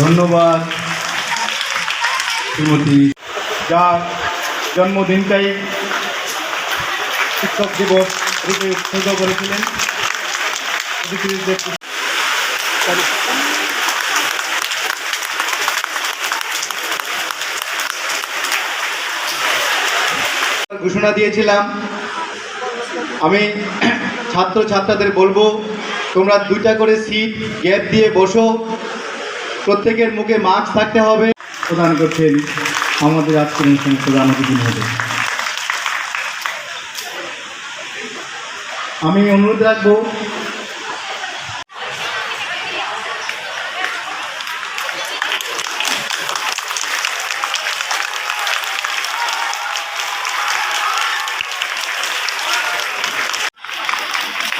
ধন্যবাদ শ্রীমতী, যার জন্মদিনটাই শিক্ষক দিবস রূপে উৎসর্গ করেছিলেন। ঘোষণা দিয়েছিলাম, আমি ছাত্রছাত্রীদের বলবো, তোমরা 2টা করে সিট গ্যাপ দিয়ে বসো, প্রত্যেকের মুখে মাস্ক থাকতে হবে। প্রদান করছেন আমাদের আজকের অনুষ্ঠানের প্রধান অতিথি মহোদয়। আমি অনুরোধ রাখবো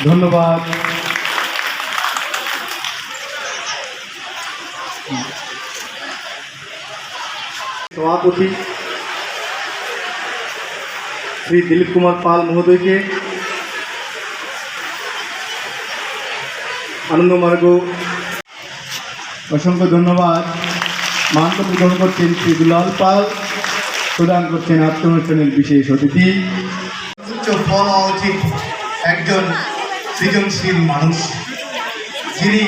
ধন্যবাদ। সভাপতি শ্রী দিলীপ কুমার পাল মহোদয়কে আনন্দমার্গ অসংখ্য ধন্যবাদ। মানপত্র গ্রহণ করছেন শ্রী দুলাল পাল, প্রদান করছেন আত্মনুষ্ঠানের বিশেষ অতিথি। উচ্চ ফল হওয়া উচিত একজন সৃজনশীল মানুষ, যিনি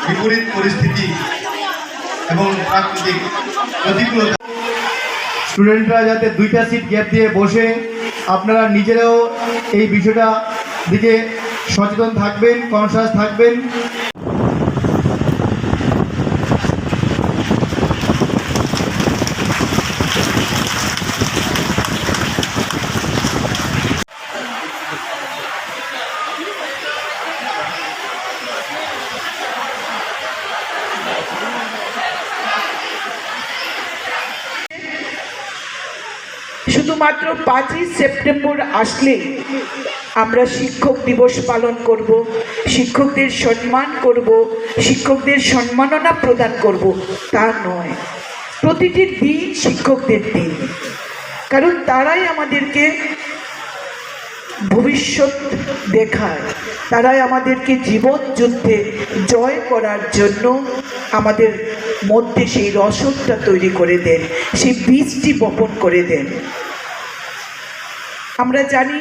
বিপরীত পরিস্থিতি এবং প্রাকৃতিক প্রতিকূলতা। স্টুডেন্টরা যাতে 2টা সিট গ্যাপ দিয়ে বসে, আপনারা নিজেরাও এই বিষয়টা দিকে সচেতন থাকবেন, কনসাস থাকবেন। শুধুমাত্র 5ই সেপ্টেম্বর আসলে আমরা শিক্ষক দিবস পালন করব, শিক্ষকদের সম্মান করব, শিক্ষকদের সম্মাননা প্রদান করব, তা নয়। প্রতিটি দিন শিক্ষকদের দিন, কারণ তারাই আমাদেরকে ভবিষ্যৎ দেখায়, তারাই আমাদেরকে জীবন যুদ্ধে জয় করার জন্য আমাদের মধ্যে সেই রসদটা তৈরি করে দেন, সেই বীজটি বপন করে দেন। আমরা জানি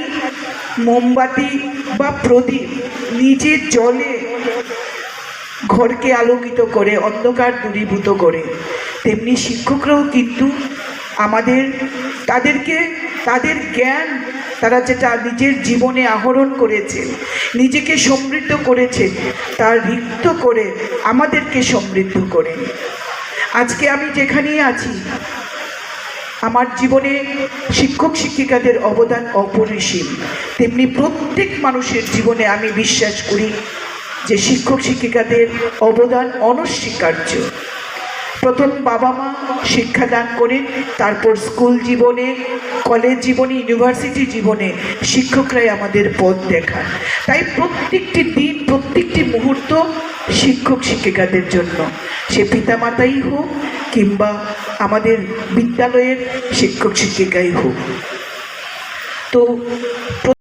মোমবাতি বা প্রদীপ নিজের জ্বলে ঘরকে আলোকিত করে, অন্ধকার দূরীভূত করে, তেমনি শিক্ষকরাও কিন্তু আমাদের তাদের জ্ঞান, তারা যেটা নিজের জীবনে আহরণ করেছে, নিজেকে সমৃদ্ধ করেছে, তা রিক্ত করে আমাদেরকে সমৃদ্ধ করে। আজকে আমি যেখানেই আছি, আমার জীবনে শিক্ষক শিক্ষিকাদের অবদান অপরিসীম, তেমনি প্রত্যেক মানুষের জীবনে আমি বিশ্বাস করি যে শিক্ষক শিক্ষিকাদের অবদান অনস্বীকার্য। প্রথম বাবা মা শিক্ষাদান করেন, তারপর স্কুল জীবনে, কলেজ জীবনে, ইউনিভার্সিটি জীবনে শিক্ষকরাই আমাদের পথ দেখান। তাই প্রত্যেকটি দিন, প্রত্যেকটি মুহূর্ত শিক্ষক শিক্ষিকাদের জন্য, সে পিতামাতাই হোক কিংবা আমাদের বিদ্যালয়ের শিক্ষক শিক্ষিকাই হোক। তো